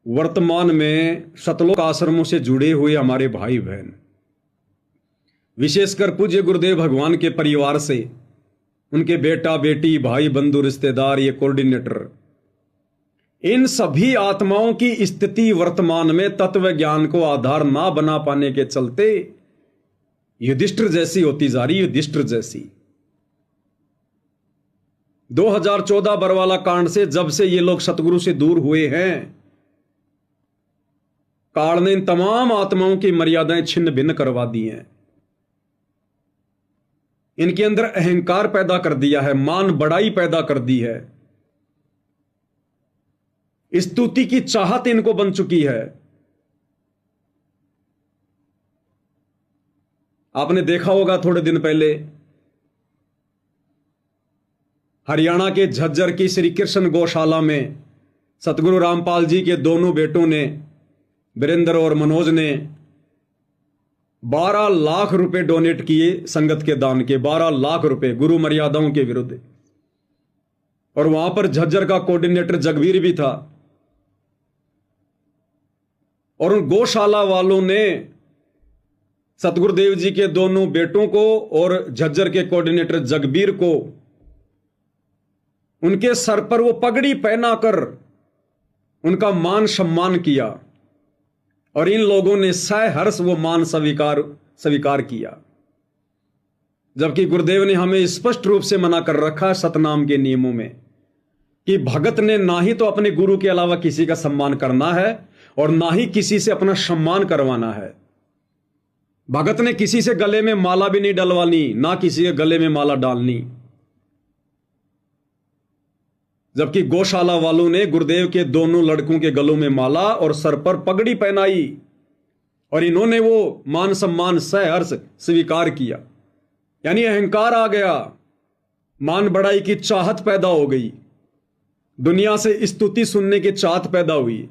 वर्तमान में सतलोक आश्रमों से जुड़े हुए हमारे भाई बहन, विशेषकर पूज्य गुरुदेव भगवान के परिवार से उनके बेटा बेटी भाई बंधु रिश्तेदार, ये कोऑर्डिनेटर, इन सभी आत्माओं की स्थिति वर्तमान में तत्व ज्ञान को आधार ना बना पाने के चलते युधिष्ठिर जैसी होती जा रही, युधिष्ठिर जैसी। 2014 बरवाला कांड से जब से ये लोग सतगुरु से दूर हुए हैं, काल ने इन तमाम आत्माओं की मर्यादाएं छिन्न भिन्न करवा दी हैं। इनके अंदर अहंकार पैदा कर दिया है, मान बढ़ाई पैदा कर दी है, स्तुति की चाहत इनको बन चुकी है। आपने देखा होगा थोड़े दिन पहले हरियाणा के झज्जर की श्री कृष्ण गौशाला में सतगुरु रामपाल जी के दोनों बेटों ने, वीरेंद्र और मनोज ने 12 लाख रुपए डोनेट किए संगत के दान के, 12 लाख रुपए गुरु मर्यादाओं के विरुद्ध। और वहां पर झज्जर का कोऑर्डिनेटर जगवीर भी था। और उन गौशाला वालों ने सतगुरुदेव जी के दोनों बेटों को और झज्जर के कोऑर्डिनेटर जगबीर को उनके सर पर वो पगड़ी पहनाकर उनका मान सम्मान किया। और इन लोगों ने सहर्ष वो मान स्वीकार किया, जबकि गुरुदेव ने हमें स्पष्ट रूप से मना कर रखा सतनाम के नियमों में कि भगत ने ना ही तो अपने गुरु के अलावा किसी का सम्मान करना है और ना ही किसी से अपना सम्मान करवाना है। भगत ने किसी से गले में माला भी नहीं डलवानी, ना किसी के गले में माला डालनी। जबकि गौशाला वालों ने गुरुदेव के दोनों लड़कों के गलों में माला और सर पर पगड़ी पहनाई और इन्होंने वो मान सम्मान सहर्ष स्वीकार किया। यानी अहंकार आ गया, मान बढ़ाई की चाहत पैदा हो गई, दुनिया से स्तुति सुनने की चाहत पैदा हुई।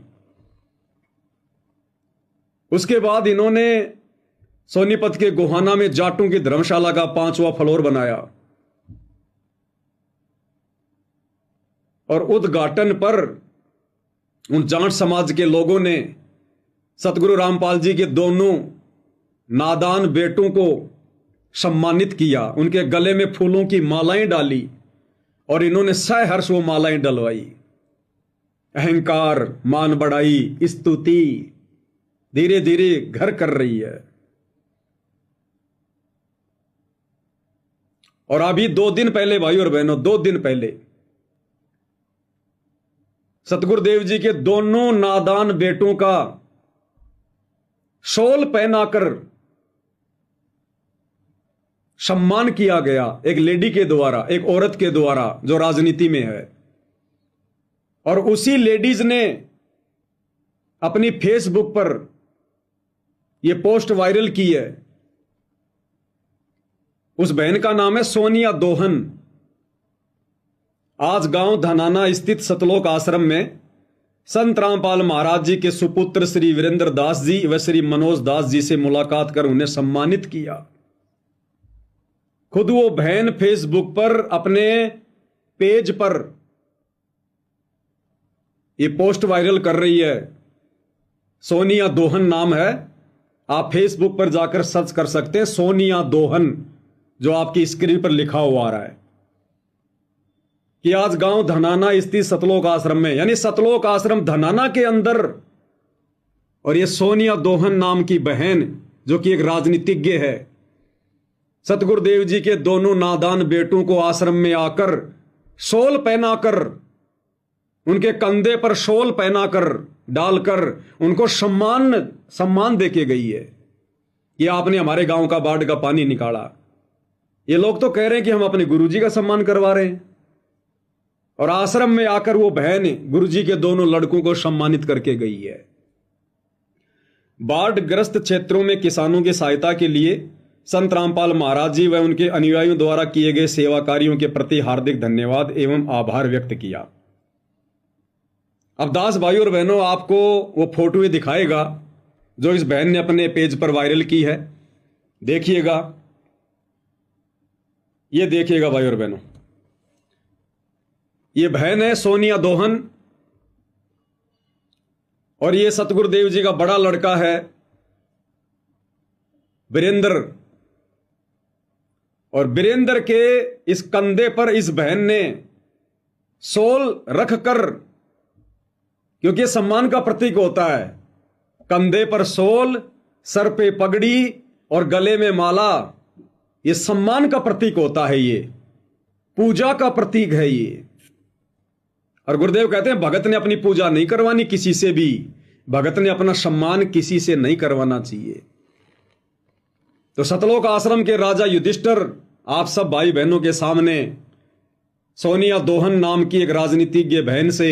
उसके बाद इन्होंने सोनीपत के गोहाना में जाटों की धर्मशाला का 5वां फ्लोर बनाया और उद्घाटन पर उन जाट समाज के लोगों ने सतगुरु रामपाल जी के दोनों नादान बेटों को सम्मानित किया, उनके गले में फूलों की मालाएं डाली और इन्होंने सहर्ष वो मालाएं डलवाई। अहंकार, मान बढ़ाई, स्तुति धीरे धीरे घर कर रही है। और अभी 2 दिन पहले भाई और बहनों, 2 दिन पहले सतगुरुदेव जी के दोनों नादान बेटों का शॉल पहनाकर सम्मान किया गया, एक लेडी के द्वारा, एक औरत के द्वारा जो राजनीति में है। और उसी लेडीज ने अपनी फेसबुक पर यह पोस्ट वायरल की है। उस बहन का नाम है सोनिया दोहन। आज गांव धनाना स्थित सतलोक आश्रम में संत रामपाल महाराज जी के सुपुत्र श्री वीरेंद्र दास जी व श्री मनोज दास जी से मुलाकात कर उन्हें सम्मानित किया। खुद वो बहन फेसबुक पर अपने पेज पर ये पोस्ट वायरल कर रही है। सोनिया दोहन नाम है, आप फेसबुक पर जाकर सर्च कर सकते हैं, सोनिया दोहन, जो आपकी स्क्रीन पर लिखा हुआ आ रहा है कि आज गांव धनाना स्थित सतलोक आश्रम में, यानी सतलोक आश्रम धनाना के अंदर, और ये सोनिया दोहन नाम की बहन जो कि एक राजनीतिज्ञ है, सतगुरुदेव जी के दोनों नादान बेटों को आश्रम में आकर शॉल पहनाकर, उनके कंधे पर शॉल पहनाकर डालकर उनको सम्मान देके गई है कि आपने हमारे गांव का बाढ़ का पानी निकाला। ये लोग तो कह रहे हैं कि हम अपने गुरुजी का सम्मान करवा रहे हैं, और आश्रम में आकर वो बहन गुरुजी के दोनों लड़कों को सम्मानित करके गई है। बाढ़ ग्रस्त क्षेत्रों में किसानों की सहायता के लिए संत रामपाल महाराज जी व उनके अनुयायियों द्वारा किए गए सेवा कार्यों के प्रति हार्दिक धन्यवाद एवं आभार व्यक्त किया। अब दास भाई और बहनों, आपको वो फोटो दिखाएगा जो इस बहन ने अपने पेज पर वायरल की है। देखिएगा, ये देखिएगा भाई और बहनों, ये बहन है सोनिया दोहन। और ये सतगुरुदेव जी का बड़ा लड़का है वीरेंद्र, और वीरेंद्र के इस कंधे पर इस बहन ने सोल रखकर, क्योंकि सम्मान का प्रतीक होता है, कंधे पर सोल, सर पे पगड़ी और गले में माला, ये सम्मान का प्रतीक होता है, ये पूजा का प्रतीक है ये। और गुरुदेव कहते हैं भगत ने अपनी पूजा नहीं करवानी किसी से भी, भगत ने अपना सम्मान किसी से नहीं करवाना चाहिए। तो सतलोक आश्रम के राजा युधिष्ठिर आप सब भाई बहनों के सामने सोनिया दोहन नाम की एक राजनीतिज्ञ बहन से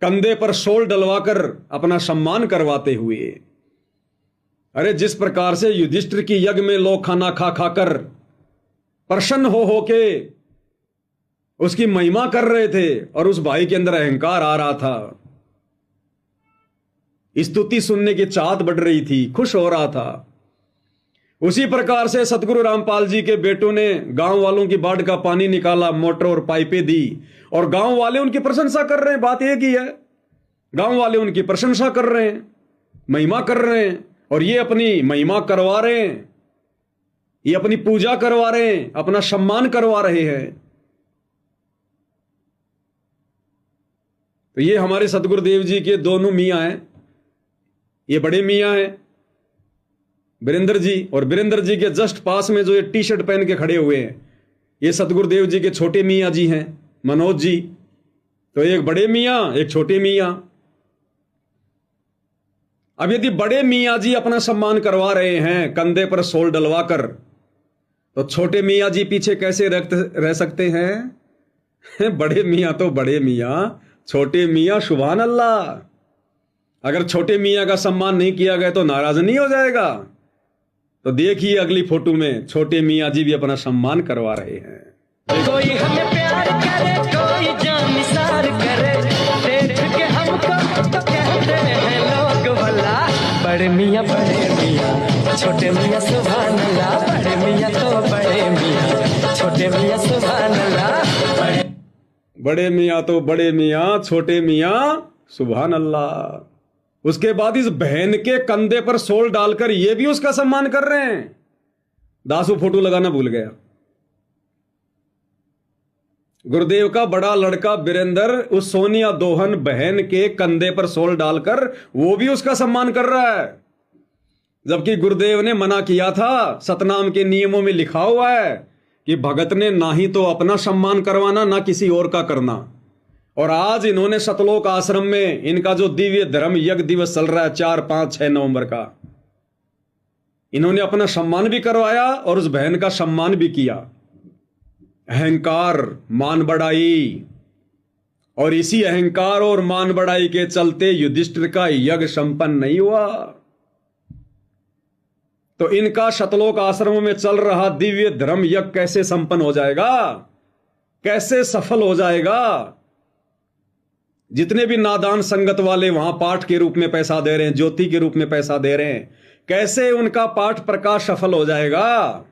कंधे पर शोल डलवाकर अपना सम्मान करवाते हुए, अरे जिस प्रकार से युधिष्ठिर की यज्ञ में लोग खाना खा खाकर प्रसन्न हो के उसकी महिमा कर रहे थे और उस भाई के अंदर अहंकार आ रहा था, स्तुति सुनने की चाहत बढ़ रही थी, खुश हो रहा था, उसी प्रकार से सतगुरु रामपाल जी के बेटों ने गांव वालों की बाढ़ का पानी निकाला, मोटर और पाइपें दी और गांव वाले उनकी प्रशंसा कर रहे हैं। बात एक ही है, गांव वाले उनकी प्रशंसा कर रहे हैं, महिमा कर रहे हैं, और ये अपनी महिमा करवा रहे हैं, ये अपनी पूजा करवा रहे हैं, अपना सम्मान करवा रहे हैं। तो ये हमारे सतगुरुदेव जी के दोनों मियां हैं, ये बड़े मियां हैं वीरेंद्र जी, और वीरेंद्र जी के जस्ट पास में जो ये टी शर्ट पहन के खड़े हुए हैं ये सतगुरुदेव जी के छोटे मियां जी हैं, मनोज जी। तो एक बड़े मियां, एक छोटे मियां। अब यदि बड़े मियां जी अपना सम्मान करवा रहे हैं कंधे पर सोल डलवाकर, तो छोटे मियां जी पीछे कैसे रह सकते हैं? बड़े मियां तो बड़े मियां, छोटे मियां सुभान अल्लाह। अगर छोटे मियां का सम्मान नहीं किया गया तो नाराज नहीं हो जाएगा? तो देखिए अगली फोटो में छोटे मियां जी भी अपना सम्मान करवा रहे हैं। कोई हमें प्यार करे, कोई जान निसार करे, देख के हमको तो कहते हैं लोग भला, बड़े मियां छोटे मियां सुभान अल्लाह, बड़े मियां तो बड़े मियां, छोटे मियां सुभान अल्लाह, बड़े मियां तो बड़े मियां, छोटे मियां सुभान अल्लाह। उसके बाद इस बहन के कंधे पर सोल डालकर ये भी उसका सम्मान कर रहे हैं। दासू फोटो लगाना भूल गया। गुरुदेव का बड़ा लड़का वीरेंद्र उस सोनिया दोहन बहन के कंधे पर सोल डालकर वो भी उसका सम्मान कर रहा है, जबकि गुरुदेव ने मना किया था। सतनाम के नियमों में लिखा हुआ है कि भगत ने ना ही तो अपना सम्मान करवाना ना किसी और का करना। और आज इन्होंने सतलोक आश्रम में इनका जो दिव्य धर्म यज्ञ दिवस चल रहा है 4, 5, 6 नवंबर का, इन्होंने अपना सम्मान भी करवाया और उस बहन का सम्मान भी किया। अहंकार, मान बढ़ाई, और इसी अहंकार और मान बढ़ाई के चलते युधिष्ठिर का यज्ञ संपन्न नहीं हुआ। तो इनका सतलोक आश्रम में चल रहा दिव्य धर्म यज्ञ कैसे संपन्न हो जाएगा, कैसे सफल हो जाएगा? जितने भी नादान संगत वाले वहां पाठ के रूप में पैसा दे रहे हैं, ज्योति के रूप में पैसा दे रहे हैं, कैसे उनका पाठ प्रकाश सफल हो जाएगा?